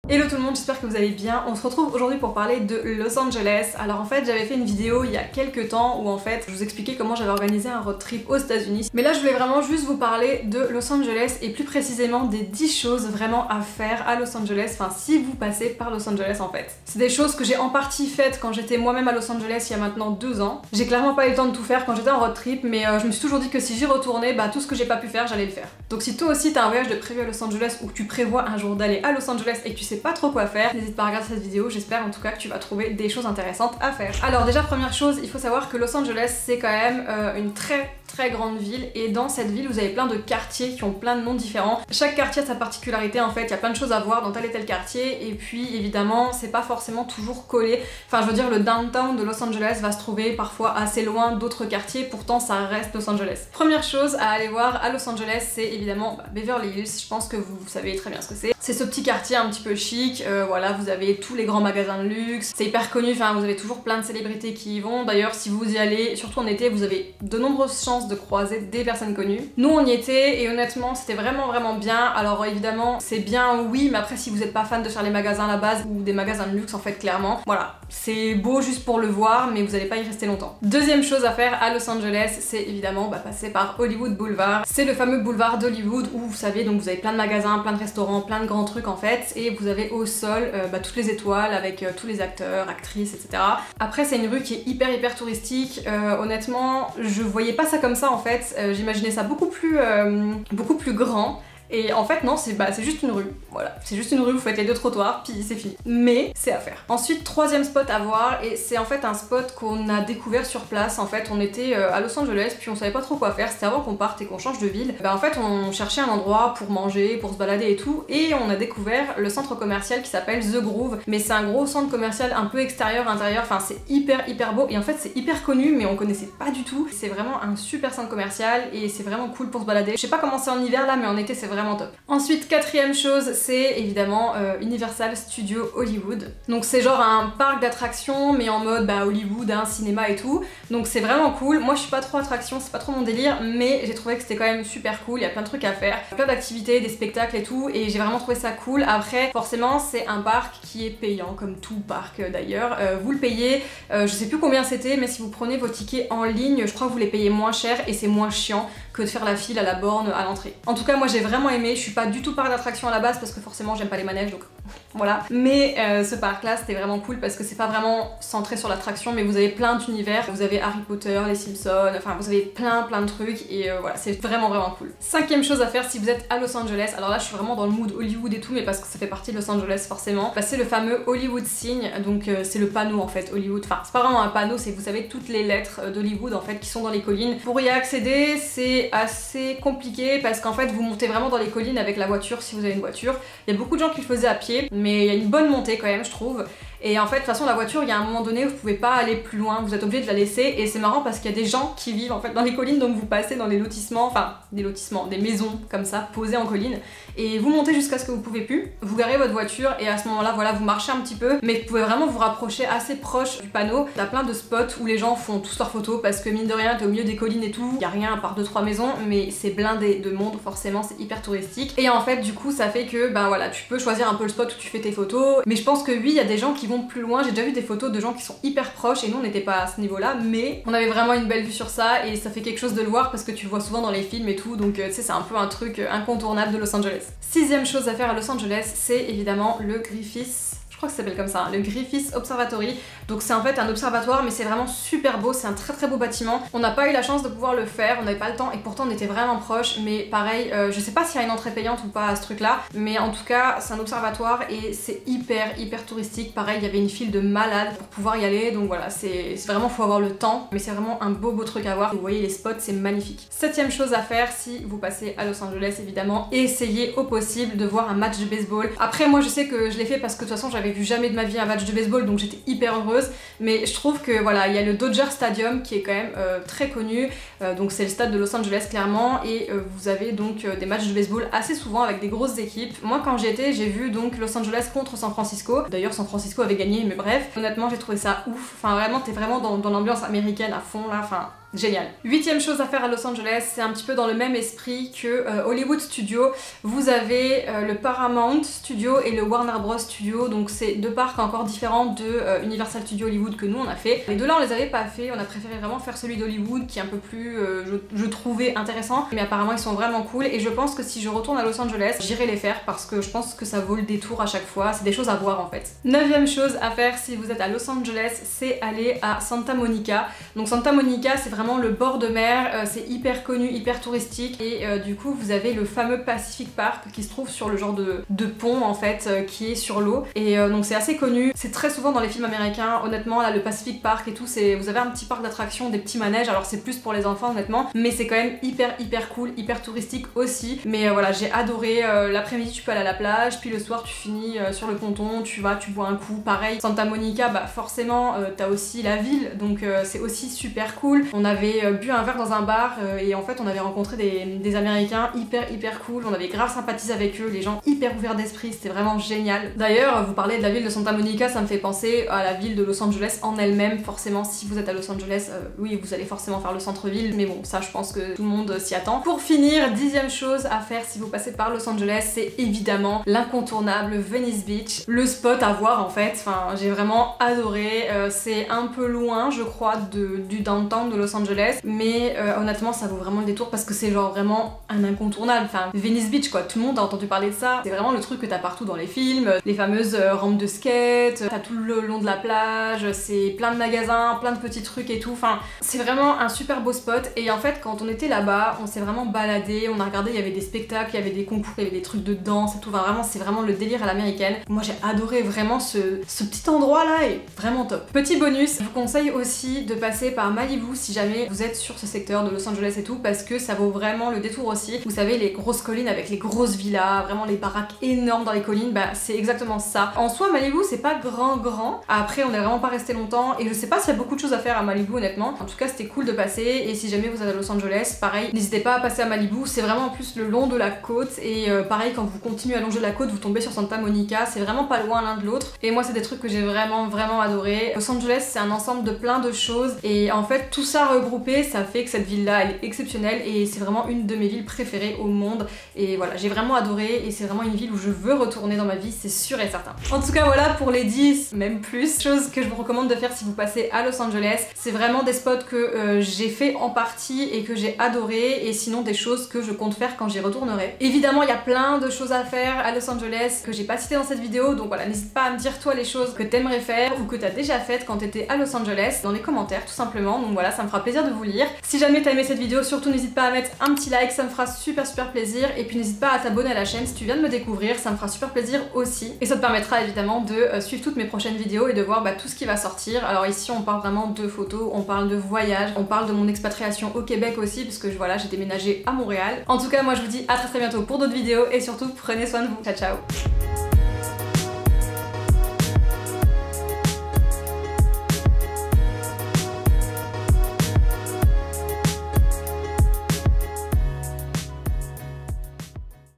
Hello tout le monde, j'espère que vous allez bien. On se retrouve aujourd'hui pour parler de Los Angeles. Alors en fait j'avais fait une vidéo il y a quelques temps où en fait je vous expliquais comment j'avais organisé un road trip aux États-Unis. Mais là je voulais vraiment juste vous parler de Los Angeles et plus précisément des 10 choses vraiment à faire à Los Angeles, enfin si vous passez par Los Angeles en fait. C'est des choses que j'ai en partie faites quand j'étais moi-même à Los Angeles il y a maintenant 2 ans. J'ai clairement pas eu le temps de tout faire quand j'étais en road trip, mais je me suis toujours dit que si j'y retournais, bah tout ce que j'ai pas pu faire j'allais le faire. Donc si toi aussi t'as un voyage de prévu à Los Angeles ou que tu prévois un jour d'aller à Los Angeles et que tu sais pas trop quoi faire, n'hésite pas à regarder cette vidéo, j'espère en tout cas que tu vas trouver des choses intéressantes à faire. Alors déjà première chose, il faut savoir que Los Angeles c'est quand même une très grande ville et dans cette ville vous avez plein de quartiers qui ont plein de noms différents. Chaque quartier a sa particularité en fait, il y a plein de choses à voir dans tel et tel quartier et puis évidemment c'est pas forcément toujours collé. Enfin je veux dire le downtown de Los Angeles va se trouver parfois assez loin d'autres quartiers, pourtant ça reste Los Angeles. Première chose à aller voir à Los Angeles c'est évidemment Beverly Hills, je pense que vous savez très bien ce que c'est. C'est ce petit quartier un petit peu chic, voilà vous avez tous les grands magasins de luxe, c'est hyper connu, enfin vous avez toujours plein de célébrités qui y vont. D'ailleurs si vous y allez, surtout en été, vous avez de nombreuses chances de croiser des personnes connues. Nous on y était et honnêtement c'était vraiment bien. Alors évidemment c'est bien oui, mais après si vous n'êtes pas fan de faire les magasins à la base ou des magasins de luxe en fait clairement, voilà, c'est beau juste pour le voir mais vous n'allez pas y rester longtemps. Deuxième chose à faire à Los Angeles, c'est évidemment passer par Hollywood Boulevard. C'est le fameux boulevard d'Hollywood où vous savez donc vous avez plein de magasins, plein de restaurants, plein de grands trucs en fait et vous avez au sol toutes les étoiles avec tous les acteurs, actrices, etc. Après c'est une rue qui est hyper touristique, honnêtement je voyais pas ça comme ça en fait, j'imaginais ça beaucoup plus grand. Et en fait non, c'est juste une rue, voilà, c'est juste une rue, vous faites les 2 trottoirs, puis c'est fini. Mais c'est à faire. Ensuite, troisième spot à voir, et c'est en fait un spot qu'on a découvert sur place. En fait, on était à Los Angeles, puis on savait pas trop quoi faire, c'était avant qu'on parte et qu'on change de ville. En fait, on cherchait un endroit pour manger, pour se balader et tout, et on a découvert le centre commercial qui s'appelle The Groove. Mais c'est un gros centre commercial un peu extérieur, intérieur, enfin c'est hyper beau, et en fait c'est hyper connu, mais on connaissait pas du tout. C'est vraiment un super centre commercial, et c'est vraiment cool pour se balader. Je sais pas comment c'est en hiver là, mais en été c'est vraiment top. Ensuite, quatrième chose, c'est évidemment Universal Studios Hollywood. Donc c'est genre un parc d'attractions mais en mode Hollywood, cinéma et tout. Donc c'est vraiment cool. Moi je suis pas trop attraction, c'est pas trop mon délire, mais j'ai trouvé que c'était quand même super cool. Il y a plein de trucs à faire, plein d'activités, des spectacles et tout, et j'ai vraiment trouvé ça cool. Après forcément c'est un parc qui est payant comme tout parc d'ailleurs. Vous le payez, je sais plus combien c'était, mais si vous prenez vos tickets en ligne, je crois que vous les payez moins cher et c'est moins chiant que de faire la file à la borne à l'entrée. En tout cas moi j'ai vraiment aimé, je suis pas du tout parc d'attraction à la base parce que forcément j'aime pas les manèges donc voilà. Mais ce parc là c'était vraiment cool parce que c'est pas vraiment centré sur l'attraction mais vous avez plein d'univers, vous avez Harry Potter, les Simpsons, enfin vous avez plein de trucs et voilà c'est vraiment cool. Cinquième chose à faire si vous êtes à Los Angeles, alors là je suis vraiment dans le mood Hollywood et tout mais parce que ça fait partie de Los Angeles forcément, c'est le fameux Hollywood Sign, donc c'est le panneau en fait Hollywood, enfin c'est pas vraiment un panneau, c'est vous savez toutes les lettres d'Hollywood en fait qui sont dans les collines. Pour y accéder c'est assez compliqué parce qu'en fait vous montez vraiment dans les collines avec la voiture si vous avez une voiture. Il y a beaucoup de gens qui le faisaient à pied mais il y a une bonne montée quand même je trouve. Et en fait de toute façon la voiture il y a un moment donné où vous pouvez pas aller plus loin, vous êtes obligé de la laisser et c'est marrant parce qu'il y a des gens qui vivent en fait dans les collines donc vous passez dans les lotissements, enfin des maisons comme ça posées en colline et vous montez jusqu'à ce que vous pouvez plus, vous garez votre voiture et à ce moment là voilà vous marchez un petit peu mais vous pouvez vraiment vous rapprocher assez proche du panneau. T'as plein de spots où les gens font tous leurs photos parce que mine de rien t'es au milieu des collines et tout, il y a rien à part 2-3 maisons mais c'est blindé de monde forcément, c'est hyper touristique et en fait du coup ça fait que voilà tu peux choisir un peu le spot où tu fais tes photos mais je pense que oui il y a des gens qui vont plus loin, j'ai déjà vu des photos de gens qui sont hyper proches et nous on n'était pas à ce niveau là mais on avait vraiment une belle vue sur ça et ça fait quelque chose de le voir parce que tu le vois souvent dans les films et tout donc tu sais c'est un peu un truc incontournable de Los Angeles. Sixième chose à faire à Los Angeles c'est évidemment le Griffith. Je crois que ça s'appelle comme ça, le Griffith Observatory. Donc c'est en fait un observatoire mais c'est vraiment super beau, c'est un très beau bâtiment. On n'a pas eu la chance de pouvoir le faire, on n'avait pas le temps et pourtant on était vraiment proche mais pareil, je sais pas s'il y a une entrée payante ou pas à ce truc là mais en tout cas c'est un observatoire et c'est hyper touristique. Pareil il y avait une file de malades pour pouvoir y aller donc voilà c'est vraiment faut avoir le temps mais c'est vraiment un beau truc à voir. Vous voyez les spots c'est magnifique. Septième chose à faire si vous passez à Los Angeles évidemment, essayez au possible de voir un match de baseball. Après moi je sais que je l'ai fait parce que de toute façon j'avais vu jamais de ma vie un match de baseball donc j'étais hyper heureuse mais je trouve que voilà il y a le Dodger Stadium qui est quand même très connu donc c'est le stade de Los Angeles clairement et vous avez donc des matchs de baseball assez souvent avec des grosses équipes. Moi quand j'y étais j'ai vu donc Los Angeles contre San Francisco, d'ailleurs San Francisco avait gagné mais bref honnêtement j'ai trouvé ça ouf, enfin vraiment t'es vraiment dans l'ambiance américaine à fond là, enfin génial. 8ème chose à faire à Los Angeles, c'est un petit peu dans le même esprit que Hollywood Studios. Vous avez le Paramount Studio et le Warner Bros Studio, donc c'est deux parcs encore différents de Universal Studios Hollywood que nous on a fait. Les deux là on les avait pas fait, on a préféré vraiment faire celui d'Hollywood qui est un peu plus, je trouvais intéressant, mais apparemment ils sont vraiment cool et je pense que si je retourne à Los Angeles, j'irai les faire parce que je pense que ça vaut le détour à chaque fois, c'est des choses à voir en fait. 9ème chose à faire si vous êtes à Los Angeles, c'est aller à Santa Monica. Donc Santa Monica c'est vraiment le bord de mer, c'est hyper connu, hyper touristique et du coup vous avez le fameux Pacific Park qui se trouve sur le genre de pont en fait qui est sur l'eau et donc c'est assez connu, c'est très souvent dans les films américains honnêtement là le Pacific Park et tout, vous avez un petit parc d'attractions, des petits manèges, alors c'est plus pour les enfants honnêtement mais c'est quand même hyper cool, hyper touristique aussi mais voilà j'ai adoré, l'après-midi tu peux aller à la plage puis le soir tu finis sur le ponton, tu vas, tu bois un coup, pareil Santa Monica bah forcément t'as aussi la ville donc c'est aussi super cool. On avait bu un verre dans un bar et en fait on avait rencontré des Américains hyper cool, on avait grave sympathisé avec eux, les gens hyper ouverts d'esprit, c'était vraiment génial. D'ailleurs vous parlez de la ville de Santa Monica, ça me fait penser à la ville de Los Angeles en elle-même, forcément si vous êtes à Los Angeles, oui vous allez forcément faire le centre-ville, mais bon ça je pense que tout le monde s'y attend. Pour finir, 10ème chose à faire si vous passez par Los Angeles, c'est évidemment l'incontournable Venice Beach, le spot à voir en fait, enfin j'ai vraiment adoré, c'est un peu loin je crois du downtown de Los Angeles, mais honnêtement ça vaut vraiment le détour parce que c'est genre vraiment un incontournable, enfin Venice Beach quoi, tout le monde a entendu parler de ça, c'est vraiment le truc que t'as partout dans les films, les fameuses rampes de skate, t'as tout le long de la plage, c'est plein de magasins, plein de petits trucs et tout, enfin c'est vraiment un super beau spot et en fait quand on était là-bas on s'est vraiment baladé, on a regardé, il y avait des spectacles, il y avait des concours, il y avait des trucs de danse et tout, enfin vraiment c'est vraiment le délire à l'américaine. Moi j'ai adoré vraiment ce petit endroit là est vraiment top. Petit bonus, je vous conseille aussi de passer par Malibu si jamais vous êtes sur ce secteur de Los Angeles et tout parce que ça vaut vraiment le détour aussi. Vous savez les grosses collines avec les grosses villas, vraiment les baraques énormes dans les collines, bah c'est exactement ça. En soi Malibu c'est pas grand, après on est vraiment pas resté longtemps et je sais pas s'il y a beaucoup de choses à faire à Malibu honnêtement. En tout cas c'était cool de passer et si jamais vous êtes à Los Angeles, pareil, n'hésitez pas à passer à Malibu, c'est vraiment en plus le long de la côte et pareil quand vous continuez à longer la côte vous tombez sur Santa Monica, c'est vraiment pas loin l'un de l'autre et moi c'est des trucs que j'ai vraiment adoré. Los Angeles c'est un ensemble de plein de choses et en fait tout ça regroupé ça fait que cette ville là elle est exceptionnelle et c'est vraiment une de mes villes préférées au monde et voilà j'ai vraiment adoré et c'est vraiment une ville où je veux retourner dans ma vie, c'est sûr et certain. En tout cas voilà pour les 10, même plus, choses que je vous recommande de faire si vous passez à Los Angeles. C'est vraiment des spots que j'ai fait en partie et que j'ai adoré et sinon des choses que je compte faire quand j'y retournerai. Évidemment il y a plein de choses à faire à Los Angeles que j'ai pas citées dans cette vidéo donc voilà n'hésite pas à me dire toi les choses que t'aimerais faire ou que t'as déjà faites quand t'étais à Los Angeles dans les commentaires tout simplement, donc voilà ça me fera plaisir de vous lire. Si jamais t'as aimé cette vidéo surtout n'hésite pas à mettre un petit like, ça me fera super plaisir et puis n'hésite pas à t'abonner à la chaîne si tu viens de me découvrir, ça me fera super plaisir aussi et ça te permettra évidemment de suivre toutes mes prochaines vidéos et de voir tout ce qui va sortir. Alors ici on parle vraiment de photos, on parle de voyage, on parle de mon expatriation au Québec aussi parce que voilà j'ai déménagé à Montréal. En tout cas moi je vous dis à très bientôt pour d'autres vidéos et surtout prenez soin de vous, ciao ciao.